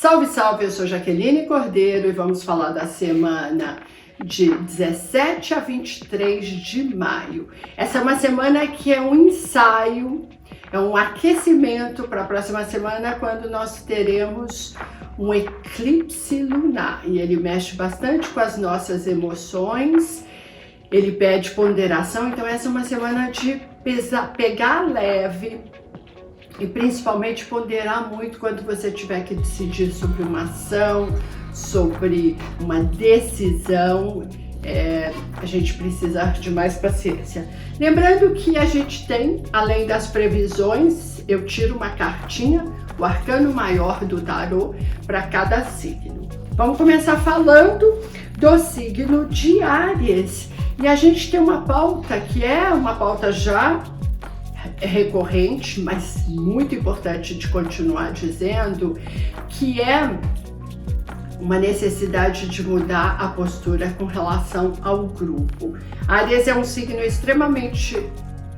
Salve, salve! Eu sou Jaqueline Cordeiro e vamos falar da semana de 17 a 23 de maio. Essa é uma semana que é um ensaio, é um aquecimento para a próxima semana, quando nós teremos um eclipse lunar. E ele mexe bastante com as nossas emoções, ele pede ponderação, então essa é uma semana de pegar leve, e principalmente ponderar muito quando você tiver que decidir sobre uma ação, sobre uma decisão. A gente precisa de mais paciência. Lembrando que a gente tem, além das previsões, eu tiro uma cartinha, o arcano maior do tarô, para cada signo. Vamos começar falando do signo de Áries. E a gente tem uma pauta que é uma pauta já recorrente, mas muito importante de continuar dizendo, que é uma necessidade de mudar a postura com relação ao grupo. Áries é um signo extremamente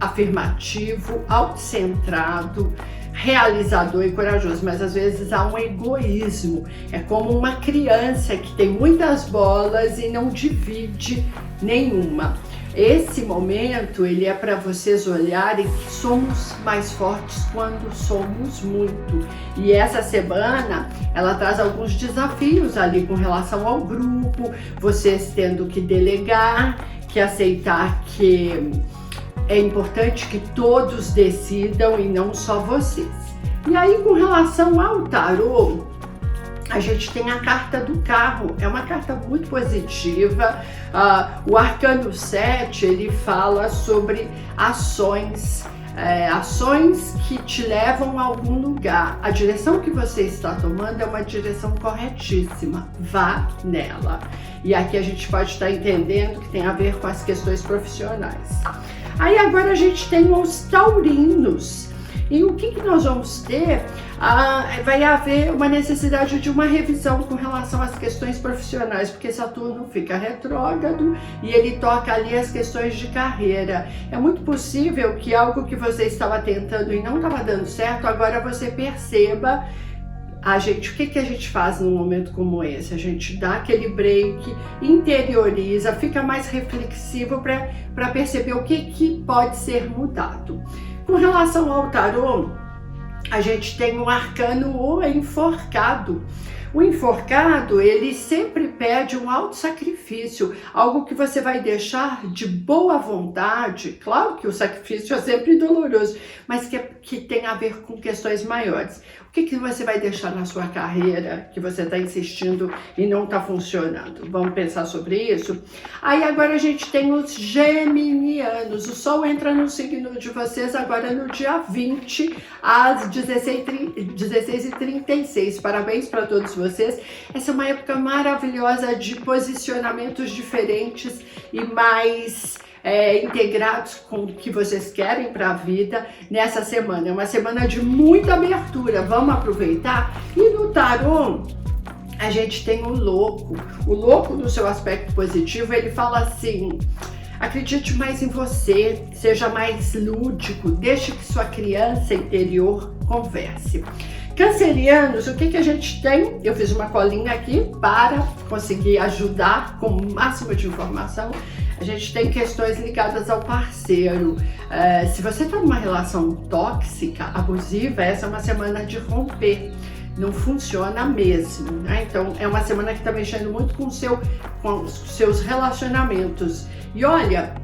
afirmativo, autocentrado, realizador e corajoso, mas às vezes há um egoísmo. É como uma criança que tem muitas bolas e não divide nenhuma. Esse momento, ele é para vocês olharem que somos mais fortes quando somos muito. E essa semana, ela traz alguns desafios ali com relação ao grupo, vocês tendo que delegar, que aceitar que é importante que todos decidam e não só vocês. E aí, com relação ao tarô, a gente tem a carta do carro, é uma carta muito positiva. O arcano 7, ele fala sobre ações, ações que te levam a algum lugar. A direção que você está tomando é uma direção corretíssima, vá nela. E aqui a gente pode estar entendendo que tem a ver com as questões profissionais. Aí agora a gente tem os taurinos. E o que nós vamos ter? Vai haver uma necessidade de uma revisão com relação às questões profissionais, porque Saturno fica retrógrado e ele toca ali as questões de carreira. É muito possível que algo que você estava tentando e não estava dando certo, agora você perceba. O que a gente faz num momento como esse? A gente dá aquele break, interioriza, fica mais reflexivo para perceber o que pode ser mudado. Com relação ao tarô, a gente tem um arcano, o enforcado. O enforcado, ele sempre pede um auto-sacrifício, algo que você vai deixar de boa vontade. Claro que o sacrifício é sempre doloroso, mas que tem a ver com questões maiores. O que você vai deixar na sua carreira que você está insistindo e não está funcionando? Vamos pensar sobre isso? Aí agora a gente tem os geminianos. O Sol entra no signo de vocês agora no dia 20, às 16h36. Parabéns para todos vocês. Essa é uma época maravilhosa de posicionamentos diferentes e mais integrados com o que vocês querem para a vida nessa semana. É uma semana de muita abertura, vamos aproveitar. E no tarô, a gente tem o louco. O louco, no seu aspecto positivo, ele fala assim: acredite mais em você, seja mais lúdico, deixe que sua criança interior converse. Cancerianos, o que a gente tem? Eu fiz uma colinha aqui para conseguir ajudar com o máximo de informação. A gente tem questões ligadas ao parceiro. Se você está numa relação tóxica, abusiva, essa é uma semana de romper. Não funciona mesmo, né? Então é uma semana que está mexendo muito com os seus relacionamentos. E olha,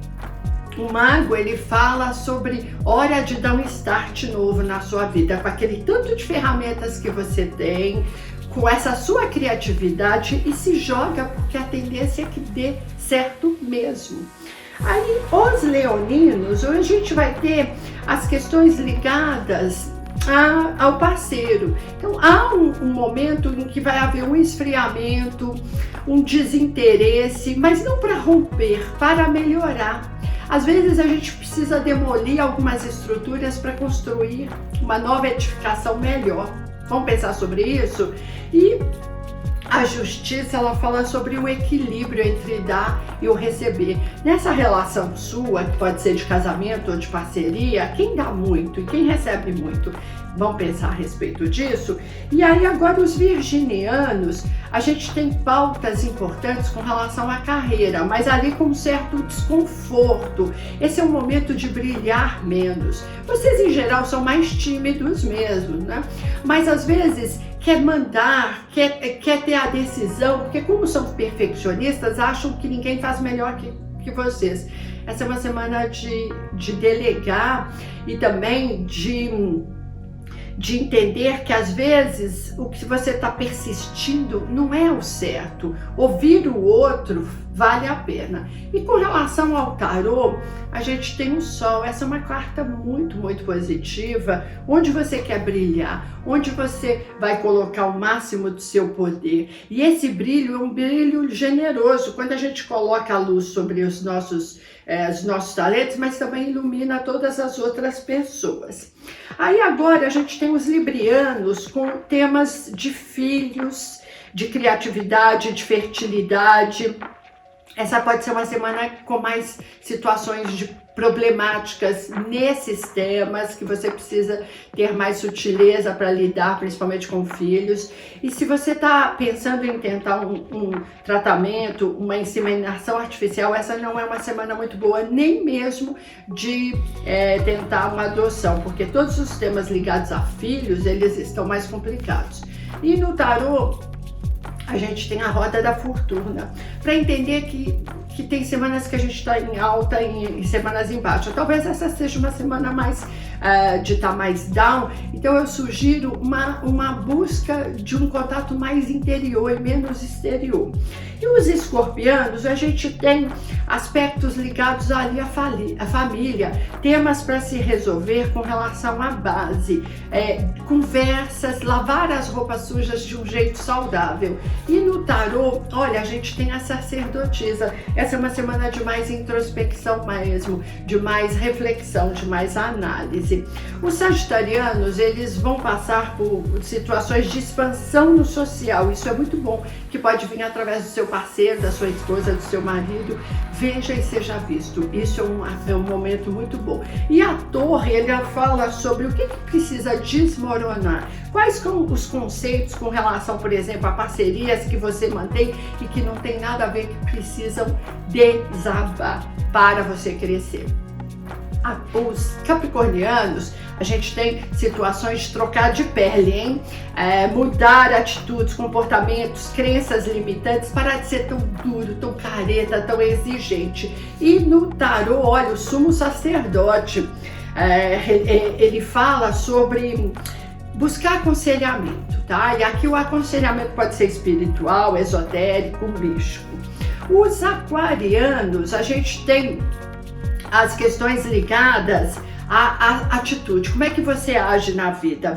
o mago, ele fala sobre hora de dar um start novo na sua vida, com aquele tanto de ferramentas que você tem, com essa sua criatividade, e se joga, porque a tendência é que dê certo mesmo. Aí, os leoninos, hoje a gente vai ter as questões ligadas ao parceiro. Então há um momento em que vai haver um esfriamento, um desinteresse, mas não para romper, para melhorar. Às vezes a gente precisa demolir algumas estruturas para construir uma nova edificação melhor. Vamos pensar sobre isso? E A justiça, ela fala sobre o equilíbrio entre dar e o receber. Nessa relação sua, que pode ser de casamento ou de parceria, quem dá muito e quem recebe muito? Vamos pensar a respeito disso? E aí agora os virginianos, a gente tem pautas importantes com relação à carreira, mas ali com um certo desconforto. Esse é um momento de brilhar menos. Vocês em geral são mais tímidos mesmo, né? Mas às vezes quer mandar, quer ter a decisão, porque como são perfeccionistas, acham que ninguém faz melhor que vocês. Essa é uma semana de delegar e também de entender que às vezes o que você está persistindo não é o certo. Ouvir o outro vale a pena. E com relação ao tarô, a gente tem o Sol. Essa é uma carta muito, muito positiva, onde você quer brilhar, onde você vai colocar o máximo do seu poder. E esse brilho é um brilho generoso, quando a gente coloca a luz sobre os nossos talentos, mas também ilumina todas as outras pessoas. Aí agora a gente tem os librianos com temas de filhos, de criatividade, de fertilidade. Essa pode ser uma semana com mais situações problemáticas nesses temas, que você precisa ter mais sutileza para lidar, principalmente com filhos. E se você está pensando em tentar um tratamento, uma inseminação artificial, essa não é uma semana muito boa, nem mesmo de tentar uma adoção, porque todos os temas ligados a filhos, eles estão mais complicados. E no tarô, a gente tem a roda da fortuna, para entender que tem semanas que a gente está em alta e semanas em baixa. Talvez essa seja uma semana mais de estar mais down, então eu sugiro uma busca de um contato mais interior e menos exterior. E os escorpianos, a gente tem aspectos ligados ali à família, temas para se resolver com relação à base, conversas, lavar as roupas sujas de um jeito saudável. E no tarô, olha, a gente tem a sacerdotisa. Essa é uma semana de mais introspecção mesmo, de mais reflexão, de mais análise. Os sagitarianos, eles vão passar por situações de expansão no social. Isso é muito bom, que pode vir através do seu parceiro, da sua esposa, do seu marido. Veja e seja visto. Isso é um momento muito bom. E a torre, ele fala sobre o que precisa desmoronar. Quais são os conceitos com relação, por exemplo, a parcerias que você mantém e que não tem nada a ver, que precisam desabar para você crescer. Os capricornianos, a gente tem situações de trocar de pele, hein? Mudar atitudes, comportamentos, crenças limitantes, parar de ser tão duro, tão careta, tão exigente. E no tarô, olha, o sumo sacerdote, ele fala sobre buscar aconselhamento, tá? E aqui o aconselhamento pode ser espiritual, esotérico, místico. Os aquarianos, a gente tem as questões ligadas à atitude. Como é que você age na vida?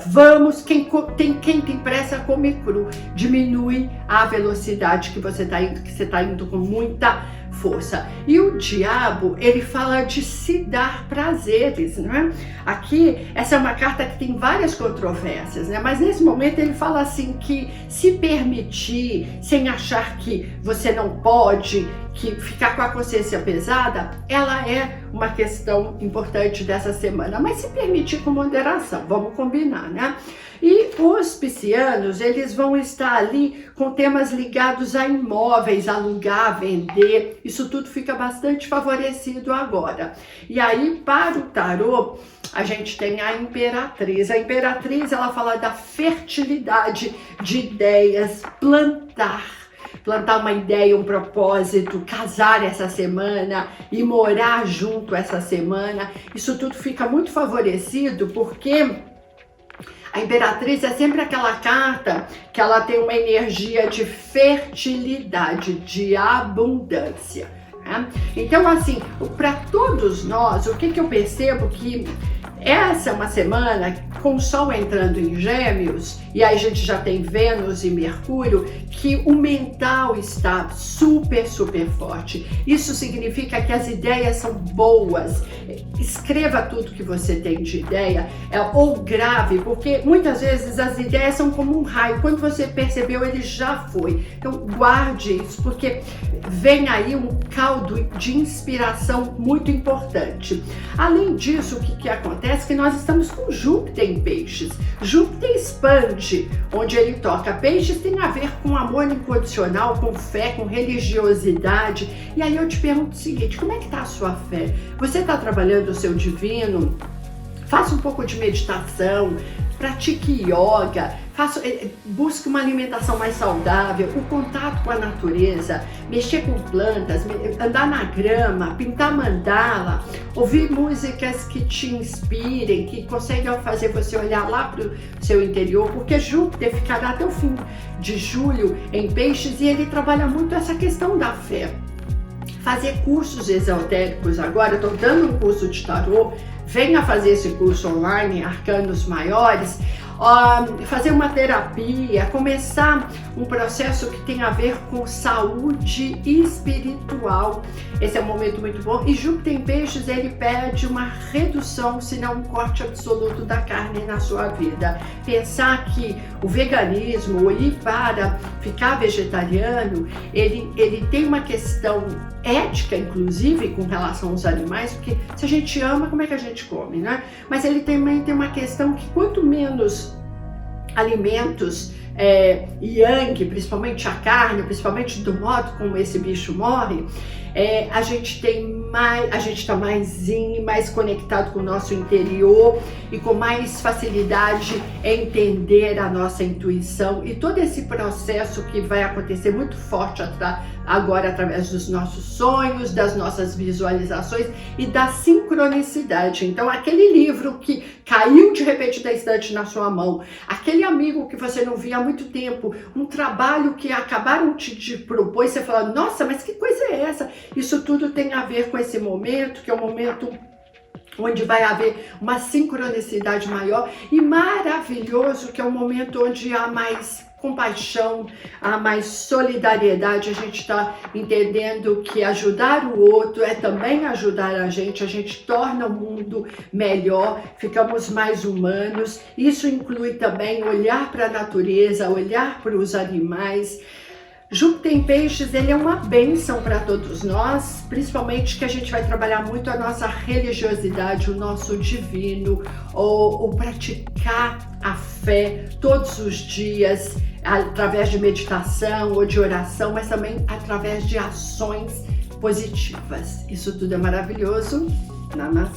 Quem tem pressa come cru. Diminui a velocidade que você está indo com muita força. E o diabo, ele fala de se dar prazeres, né? Aqui, essa é uma carta que tem várias controvérsias, né? Mas nesse momento ele fala assim que se permitir, sem achar que você não pode, que ficar com a consciência pesada, ela é uma questão importante dessa semana, mas se permitir com moderação, vamos combinar, né? E os piscianos, eles vão estar ali com temas ligados a imóveis, alugar, vender, isso tudo fica bastante favorecido agora. E aí, para o tarô, a gente tem a Imperatriz. A Imperatriz, ela fala da fertilidade de ideias, plantar uma ideia, um propósito, casar essa semana e morar junto essa semana. Isso tudo fica muito favorecido porque a Imperatriz é sempre aquela carta que ela tem uma energia de fertilidade, de abundância, né? Então, assim, para todos nós, o que eu percebo que essa é uma semana com o Sol entrando em Gêmeos, e aí a gente já tem Vênus e Mercúrio, que o mental está super, super forte. Isso significa que as ideias são boas, escreva tudo que você tem de ideia, ou grave, porque muitas vezes as ideias são como um raio, quando você percebeu ele já foi. Então guarde isso, porque vem aí um caldo de inspiração muito importante. Além disso, o que acontece? Que nós estamos com Júpiter em Peixes. Júpiter expande, onde ele toca. Peixes tem a ver com amor incondicional, com fé, com religiosidade. E aí eu te pergunto o seguinte, como é que está a sua fé? Você está trabalhando o seu divino? Faça um pouco de meditação, pratique yoga, busque uma alimentação mais saudável, o contato com a natureza, mexer com plantas, andar na grama, pintar mandala, ouvir músicas que te inspirem, que conseguem fazer você olhar lá para o seu interior, porque Júpiter ficará até o fim de julho em Peixes e ele trabalha muito essa questão da fé. Fazer cursos esotéricos agora, eu estou dando um curso de tarô, venha fazer esse curso online, Arcanos Maiores, fazer uma terapia, começar um processo que tem a ver com saúde espiritual. Esse é um momento muito bom. E Júpiter em Peixes, ele pede uma redução, se não um corte absoluto da carne na sua vida. Pensar que o veganismo, ou ir para ficar vegetariano, ele tem uma questão ética, inclusive, com relação aos animais, porque se a gente ama, como é que a gente come, né? Mas ele também tem uma questão que quanto menos alimentos yang, principalmente a carne, principalmente do modo como esse bicho morre, a gente está mais zen, mais conectado com o nosso interior e com mais facilidade em entender a nossa intuição e todo esse processo que vai acontecer muito forte agora através dos nossos sonhos, das nossas visualizações e da sincronicidade. Então, aquele livro que caiu de repente da estante na sua mão, aquele amigo que você não via há muito tempo, um trabalho que acabaram de propor e você fala, nossa, mas que coisa é essa? Isso tudo tem a ver com esse momento, que é um momento onde vai haver uma sincronicidade maior e maravilhoso, que é um momento onde há mais compaixão, há mais solidariedade, a gente está entendendo que ajudar o outro é também ajudar a gente torna o mundo melhor, ficamos mais humanos, isso inclui também olhar para a natureza, olhar para os animais. Júpiter em Peixes, ele é uma bênção para todos nós, principalmente que a gente vai trabalhar muito a nossa religiosidade, o nosso divino, ou praticar a fé todos os dias, através de meditação ou de oração, mas também através de ações positivas. Isso tudo é maravilhoso. Namastê.